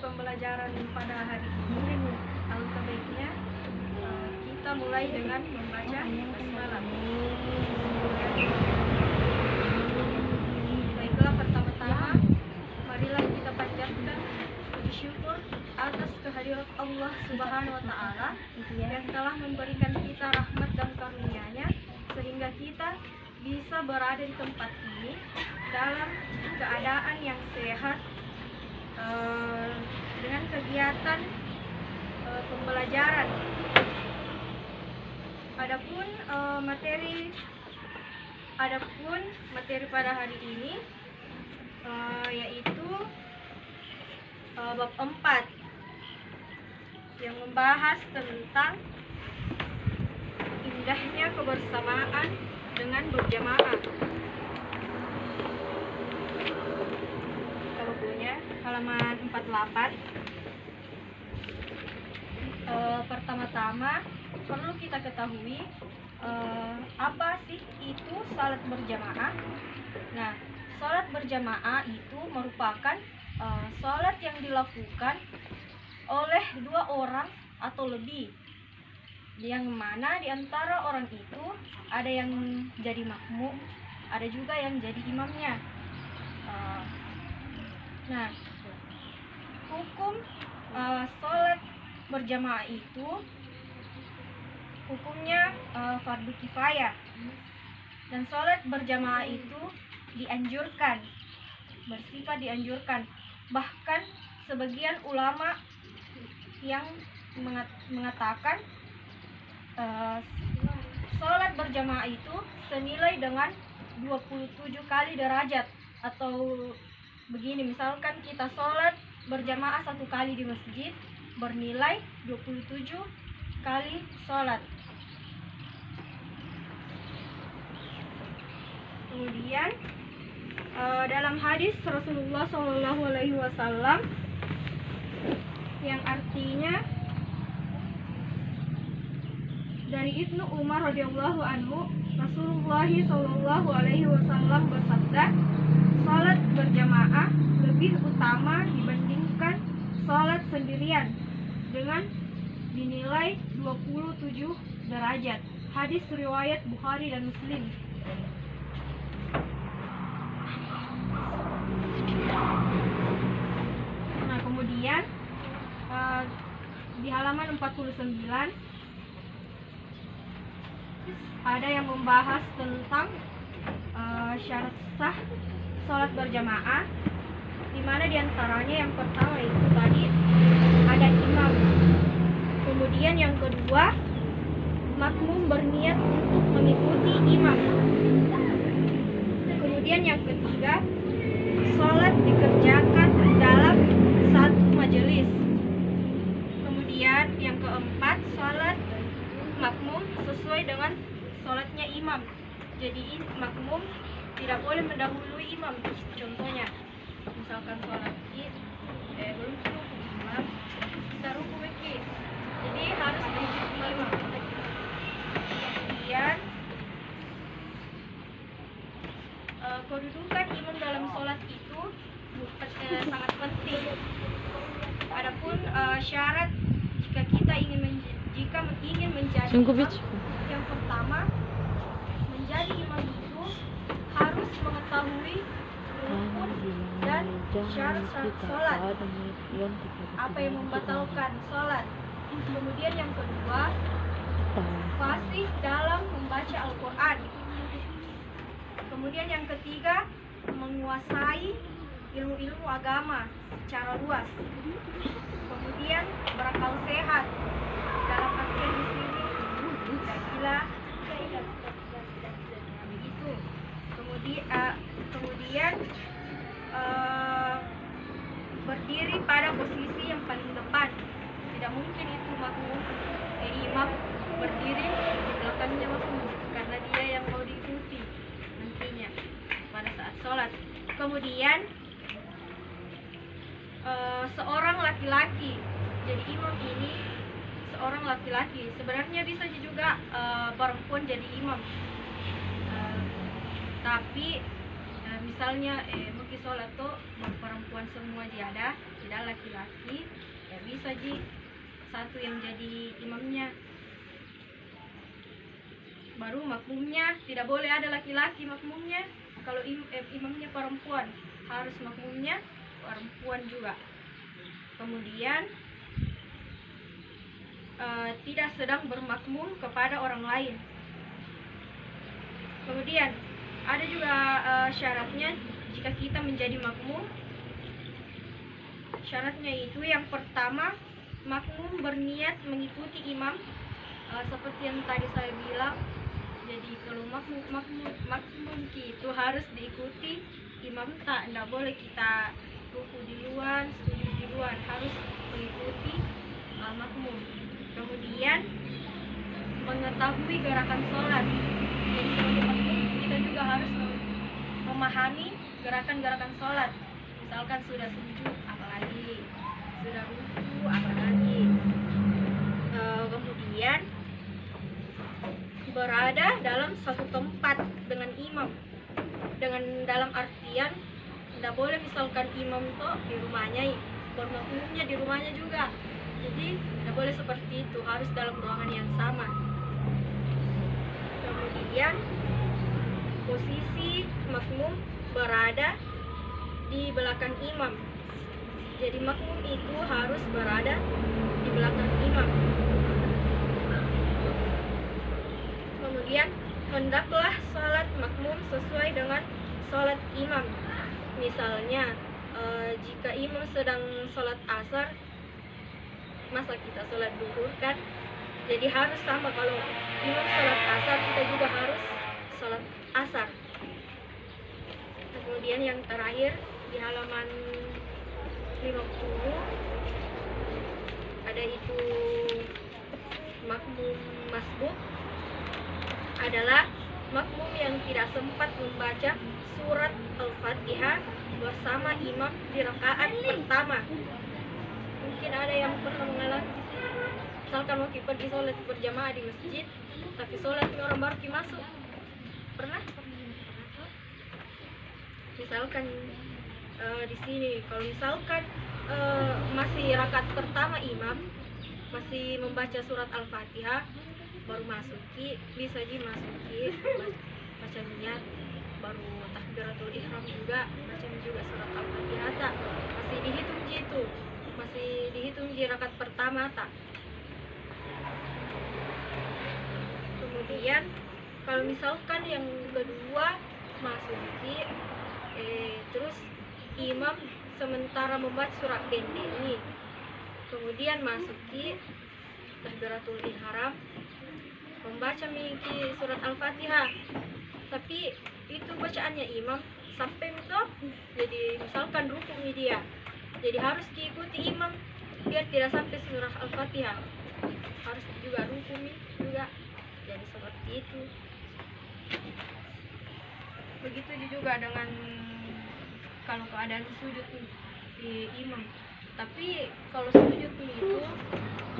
pembelajaran pada hari ini, alangkah baiknya kita mulai dengan membaca basmalah. Baiklah, pertama-tama marilah kita panjatkan puji syukur atas kehadirat Allah Subhanahu wa Ta'ala yang telah memberikan kita rahmat dan karunia-Nya sehingga kita bisa berada di tempat ini dalam keadaan yang sehat, dengan kegiatan pembelajaran. Adapun materi pada hari ini yaitu bab 4 yang membahas tentang indahnya kebersamaan dengan berjamaah. Kita bukunya halaman 48. Pertama-tama perlu kita ketahui apa sih itu salat berjamaah. Nah, salat berjamaah itu merupakan salat yang dilakukan oleh 2 orang atau lebih, yang mana di antara orang itu ada yang jadi makmum, ada juga yang jadi imamnya. Nah, hukum salat berjamaah itu hukumnya fardu kifayah, dan salat berjamaah itu dianjurkan, bersifat dianjurkan. Bahkan sebagian ulama yang mengatakan salat berjamaah itu senilai dengan 27 kali derajat. Atau begini, misalkan kita salat berjamaah 1 kali di masjid bernilai 27 kali salat. Kemudian dalam hadis Rasulullah SAW yang artinya dari Ibnu Umar radhiyallahu anhu, Rasulullah SAW bersabda, salat berjamaah lebih utama dibandingkan salat sendirian dengan dinilai 27 derajat. Hadis riwayat Bukhari dan Muslim. Nah, kemudian di halaman 49 ada yang membahas tentang syarat sah salat berjamaah, di mana diantaranya yang pertama itu tadi ada imam. Kemudian yang kedua, makmum berniat untuk mengikuti imam. Kemudian yang ketiga, salat dikerjakan dalam satu majelis. Kemudian yang keempat, salat makmum sesuai dengan salatnya imam. Jadi makmum tidak boleh mendahului imam. Contohnya, misalkan salat id, belum ruku imam, kita ruku lagi. Jadi harus mengikuti imam. Kemudian kedudukan imam dalam salat itu sangat penting. Adapun syarat jika kita ingin menjadi imam, yang pertama, menjadi imam itu harus mengetahui rukun dan syarat salat, apa yang membatalkan salat. Kemudian yang kedua, fasih dalam membaca Al-Quran. Kemudian yang ketiga, menguasai ilmu-ilmu agama secara luas. Kemudian berakal sehat, dalam artian di sini tidak gila, begitu. Kemudian berdiri pada posisi yang paling depan. Tidak mungkin itu imam berdiri di belakangnya makmum, karena dia yang mau diikuti nantinya pada saat sholat. Kemudian seorang laki-laki, jadi imam ini seorang laki-laki. Sebenarnya bisa juga perempuan jadi imam, tapi misalnya mungkin sholat tuh perempuan semua dia ada, jadi tidak laki-laki, ya bisa satu yang jadi imamnya. Baru makmumnya tidak boleh ada laki-laki makmumnya. Kalau imamnya perempuan, harus makmumnya perempuan juga. Kemudian tidak sedang bermakmum kepada orang lain. Kemudian ada juga syaratnya jika kita menjadi makmum. Syaratnya itu yang pertama, makmum berniat mengikuti imam, seperti yang tadi saya bilang. Jadi kalau makmum itu harus diikuti imam, tidak boleh kita ruku di luar, sujud di luar, harus mengikuti makmum. Kemudian mengetahui gerakan sholat. Jadi sebagai makmum kita juga harus memahami gerakan-gerakan sholat. Misalkan sudah sujud, apalagi sudah ruku, apalagi. Kemudian berada dalam satu tempat dengan imam. Dengan dalam artian tidak boleh misalkan imam tuh di rumahnya, makmumnya di rumahnya juga. Jadi tidak boleh seperti itu, harus dalam ruangan yang sama. Kemudian posisi makmum berada di belakang imam. Jadi makmum itu harus berada di belakang imam. Kemudian hendaklah salat makmum sesuai dengan salat imam. Misalnya jika imam sedang salat asar, masa kita salat duhur kan? Jadi harus sama, kalau imam salat asar kita juga harus salat asar. Kemudian yang terakhir di halaman 50 ada itu makmum masbuk, adalah makmum yang tidak sempat membaca surat Al-Fatihah bersama imam di rakaat pertama. Mungkin ada yang pernah mengalami, misalkan mau pergi sholat berjamaah di masjid, tapi sholatnya orang baru masuk. Pernah? Misalkan di sini, kalau misalkan masih rakaat pertama imam masih membaca surat Al-Fatihah, baru masuki, bisa masuki baca niat, baru takbiratul ihram juga, baca juga surat Al-Fatihah tak, masih dihitung itu, masih dihitung rakaat pertama tak. Kemudian kalau misalkan yang kedua masuki, terus imam sementara membaca surat pendek ini, kemudian masuki takbiratul ihram, membaca miki surat Al-Fatihah, tapi itu bacaannya imam sampai itu, jadi misalkan rukun dia, jadi harus diikuti imam biar tidak sampai surah Al-Fatihah, harus juga rukun juga, jadi seperti itu. Begitu juga dengan kalau keadaan sujud di imam. Tapi kalau sujud itu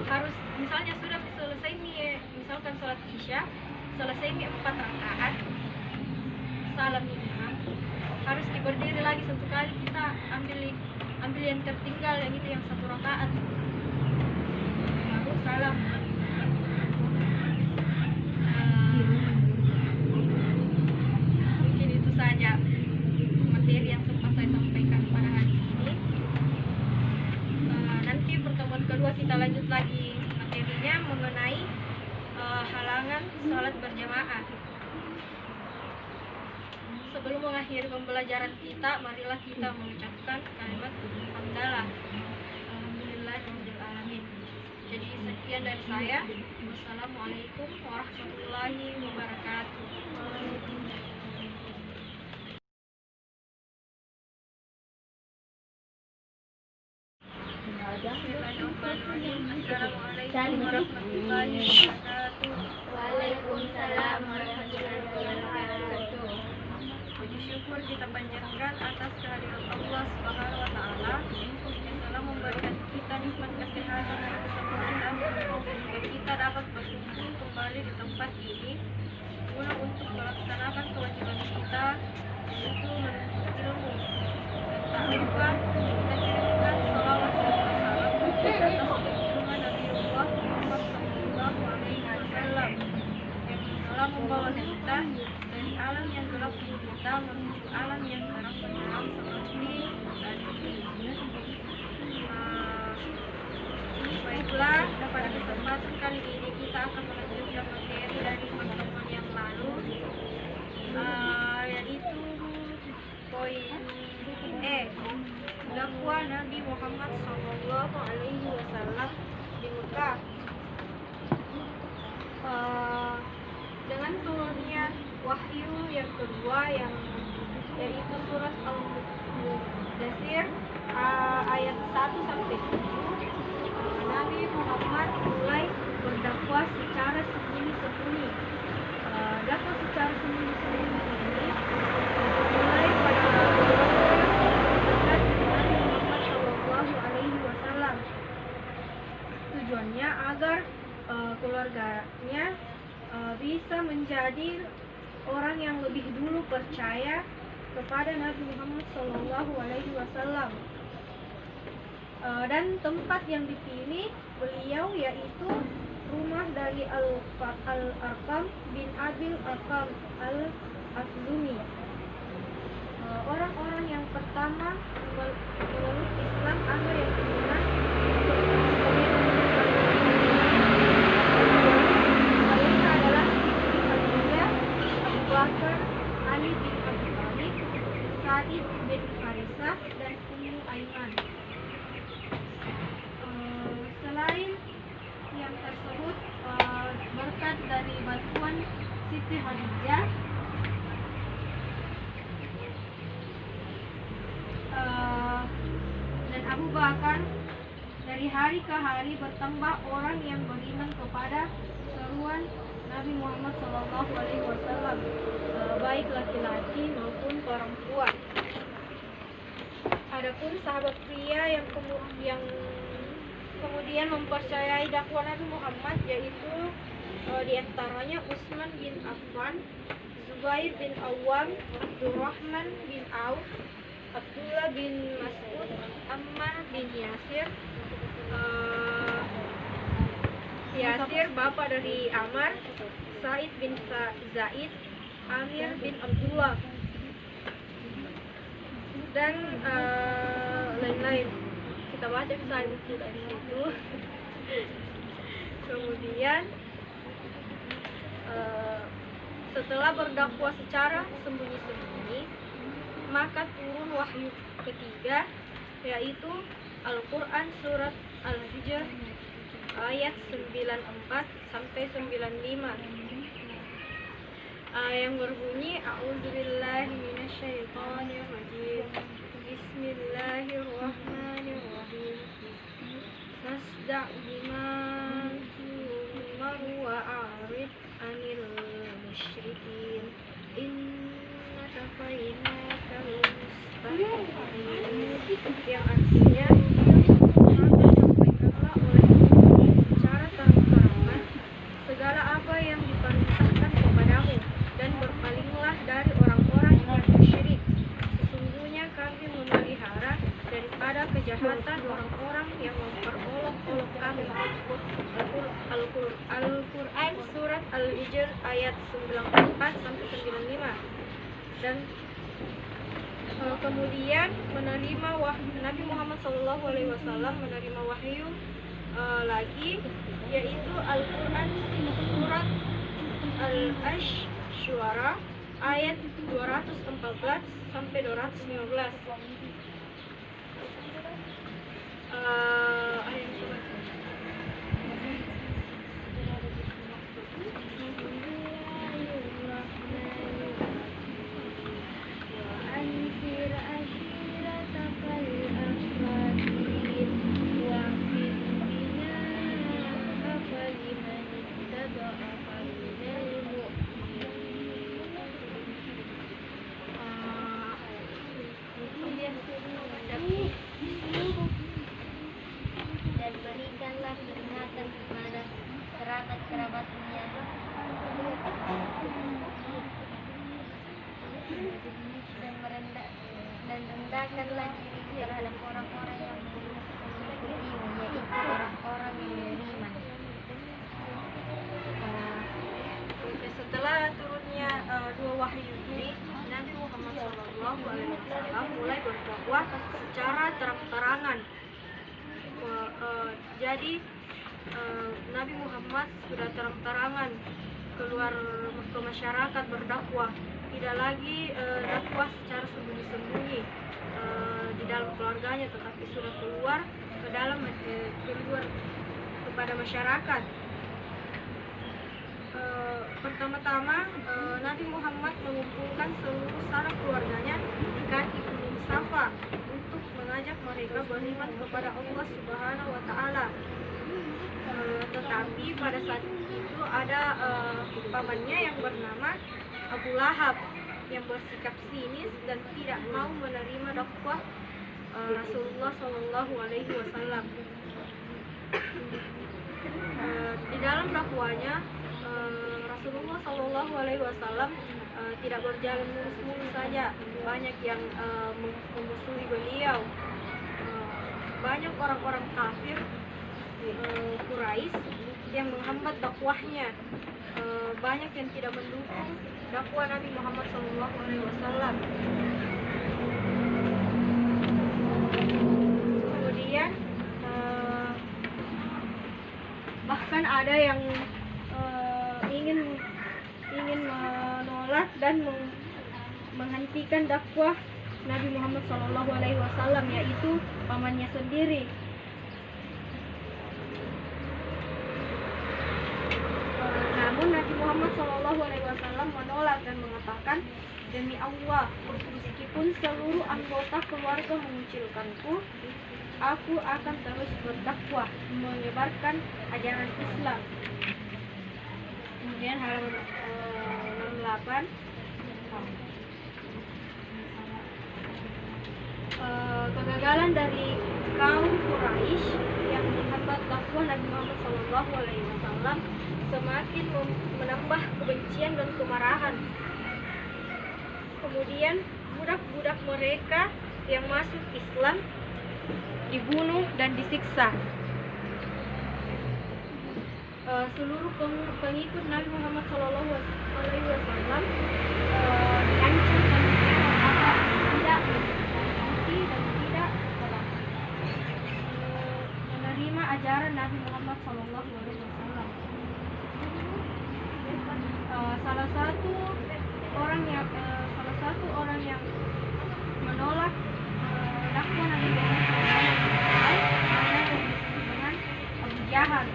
harus, misalnya sudah selesai nih, misalkan sholat isya selesai nih 4 rakaat, salam imam, harus berdiri lagi satu kali, kita ambil yang tertinggal, yang itu yang 1 rakaat, baru salam. Mungkin itu saja materi yang sempat saya sampaikan pada hari ini. Nanti pertemuan kedua kita lanjut lagi materinya mengenai halangan sholat berjamaah. Sebelum mengakhiri pembelajaran kita, marilah kita mengucapkan kalimat hamdalah. Alhamdulillahirabbil alamin. Jadi sekian dari saya. Wassalamualaikum warahmatullahi wabarakatuh. Assalamualaikum warahmatullahi wabarakatuh. Waalaikumsalam warahmatullahi wabarakatuh. Puji syukur kita panjatkan atas kehadiran Allah Subhanahu wa taala yang telah memberikan kita nikmat kesehatan dan kesempatan sehingga kita dapat berkumpul kembali di tempat ini guna untuk melaksanakan kewajiban kita, yaitu menuntut ilmu. Dan tak lupa kita kirimkan salawat atas junjungan Nabiullah Muhammad Sallallahu Alaihi Wasallam yang telah membawa kita dari alam yang gelap gulita menuju alam yang terang benderang seperti saat ini. Baiklah, pada kesempatan kali ini kita akan melanjutkan materi dari pertemuan yang lalu, yaitu poin E, dakwah Nabi Muhammad Sallallahu Alaihi Wasallam di Mekah. Dengan turunnya wahyu yang kedua yaitu surat Al-Mudaththir ayat 1 sampai 7, Nabi Muhammad mulai berdakwah secara sembunyi-sembunyi. Dakwah secara sembunyi-sembunyi ini mulai pada dekat Nabi Muhammad Sallallahu Alaihi Wasallam. Tujuannya agar keluarganya bisa menjadi orang yang lebih dulu percaya kepada Nabi Muhammad Sallallahu Alaihi Wasallam. Dan tempat yang dipilih beliau yaitu rumah dari Al-Arqam bin Abil Arqam Al-Akhzumi. Orang-orang yang pertama memeluk Islam ada yang kedua mereka adalah Siti Khadijah, Abu Bakar, Ali bin Abi Thalib, Sa'id bin Harisah, dan Ummu Aiman. Selain yang tersebut, berkat dari bantuan Siti Khadijah, dan Abu Bakar, dari hari ke hari bertambah orang yang beriman kepada seruan Nabi Muhammad SAW, baik laki-laki maupun perempuan. Adapun sahabat pria yang kemudian mempercayai dakwah Nabi Muhammad yaitu diantaranya Utsman bin Affan, Zubair bin Awam, Abdurrahman bin Auf, Abdullah bin Mas'ud, Ammar bin Yasir, bapak dari Ammar, Said bin Zaid, Amir bin Abdullah, dan lain-lain. Kita baca misalnya buku dari situ. Kemudian setelah berdakwah secara sembunyi-sembunyi, maka turun wahyu ketiga yaitu Al-Quran surat Al-Hijr ayat 94 sampai 95 yang berbunyi A'udzubillahi minasyaitonirrajim. Bismillahirrahmanirrahim. Fasda' bima tu'mar wa a'rid 'anil musyrikin. Inna kafainakal mustahzi'in. Yang artinya sampaikanlah oleh secara terang-terangan segala apa yang diperintahkan kepadamu dan berpalinglah dari orang-orang yang musyrik. Sesungguhnya kami memelihara daripada kejahatan orang-orang yang memperolok-olok kami. Al-Quran surat Al-Hijr ayat 94 sampai 95. Dan kemudian menerima wahyu Nabi Muhammad SAW menerima wahyu lagi yaitu Al-Quran surat Al-Ash-Syu'ara ayat 214 sampai 215. Dan berikanlah peringatan kepada kerabat-kerabatnya dan rendahkanlah diri terhadap orang-orang yang mengikutimu, yaitu orang-orang yang beriman. Setelah turunnya dua wahyu ini, Nabi Muhammad SAW mulai berdakwah secara terang-terangan. Jadi Nabi Muhammad sudah terang-terangan keluar ke masyarakat berdakwah, tidak lagi dakwah secara sembunyi-sembunyi di dalam keluarganya, tetapi sudah keluar ke dalam keluar kepada masyarakat. Pertama-tama Nabi Muhammad mengumpulkan seluruh sanak keluarganya di kaki Gunung Safa untuk mengajak mereka beriman kepada Allah Subhanahu wa Ta'ala. Tetapi pada saat itu ada pamannya yang bernama Abu Lahab yang bersikap sinis dan tidak mau menerima dakwah Rasulullah Shallallahu Alaihi Wasallam. Di dalam dakwanya Rasulullah Shallallahu Alaihi Wasallam tidak berjalan mulus-mulus saja, banyak yang memusuhi beliau. Banyak orang-orang kafir Quraisy yang menghambat dakwahnya. Banyak yang tidak mendukung dakwah Nabi Muhammad SAW. Kemudian bahkan ada yang ingin menolak dan menghentikan dakwah Nabi Muhammad SAW, yaitu pamannya sendiri. Namun Nabi Muhammad SAW menolak dan mengatakan, demi Allah, meskipun seluruh anggota keluarga mengucilkanku, aku akan terus berdakwah menyebarkan ajaran Islam. Kemudian halaman 68, kegagalan dari kaum Quraisy yang menghambat dakwah Nabi Muhammad SAW semakin menambah kebencian dan kemarahan. Kemudian budak-budak mereka yang masuk Islam dibunuh dan disiksa. Seluruh pengikut Nabi Muhammad SAW diancam agar tidak mengikuti dan tidak menerima ajaran Nabi Muhammad SAW. Salah satu orang yang menolak dakwah Nabi Muhammad SAW yang disebut dengan Abu Jahal.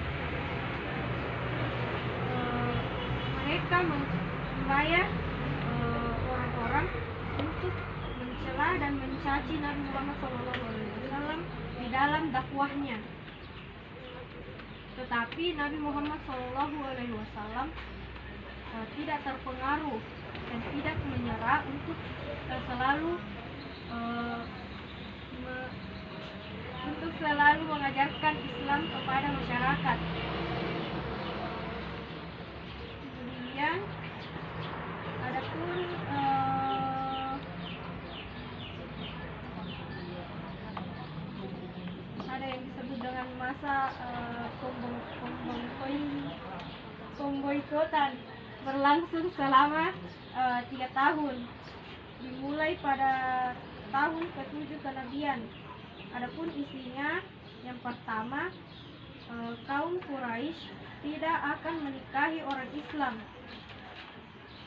Mereka membayar orang-orang untuk mencela dan mencaci Nabi Muhammad SAW di dalam dakwahnya. Tetapi Nabi Muhammad SAW tidak terpengaruh dan tidak menyerah untuk selalu mengajarkan Islam kepada masyarakat. Kemudian adapun ada yang disebut dengan masa pemboikotan berlangsung selama 3 tahun, dimulai pada tahun ke-7 kenabian. Adapun isinya, yang pertama, kaum Quraisy tidak akan menikahi orang Islam.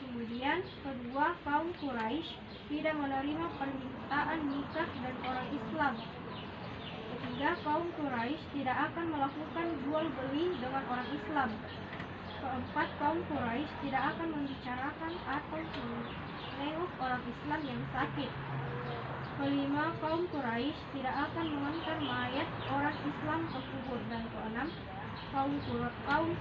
Kemudian kedua, kaum Quraisy tidak menerima permintaan nikah dan orang Islam. Ketiga, kaum Quraisy tidak akan melakukan jual beli dengan orang Islam. Keempat, kaum Quraisy tidak akan membicarakan atau menengok orang Islam yang sakit. Kelima, kaum Quraisy tidak akan mengantar mayat orang Islam ke kubur. Dan keenam, kaum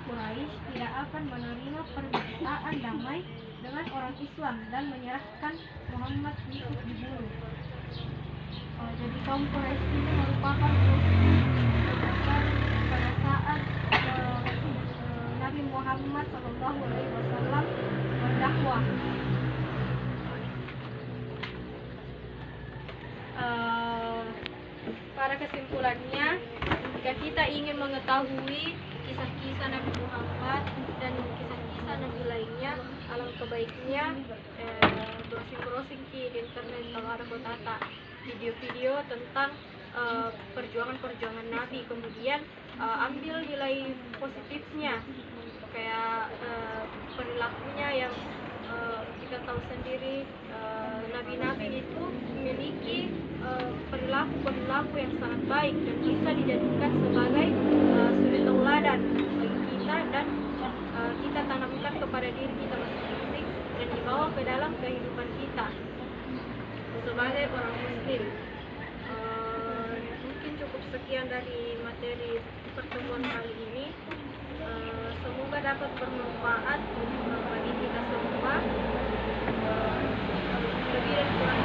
Quraisy tidak akan menerima permintaan damai dengan orang Islam dan menyerahkan Muhammad untuk dibunuh. Jadi kaum Quraisy ini merupakan pada saat Nabi Muhammad SAW berdakwah. Pada kesimpulannya, Jika kita ingin mengetahui kisah-kisah Nabi Muhammad dan kisah-kisah Nabi lainnya, alangkah baiknya browsing-browsing di internet kalau ada kotata video-video tentang perjuangan-perjuangan Nabi, kemudian ambil nilai positifnya, kayak perilakunya yang kita tahu sendiri nabi-nabi itu memiliki perilaku yang sangat baik dan bisa dijadikan sebagai suri tauladan bagi kita, dan kita tanamkan kepada diri kita masing-masing dan dibawa ke dalam kehidupan kita sebagai orang muslim. Mungkin cukup sekian dari materi pertemuan kali ini. Semoga dapat bermanfaat bagi kita semua. Lebih dan kurang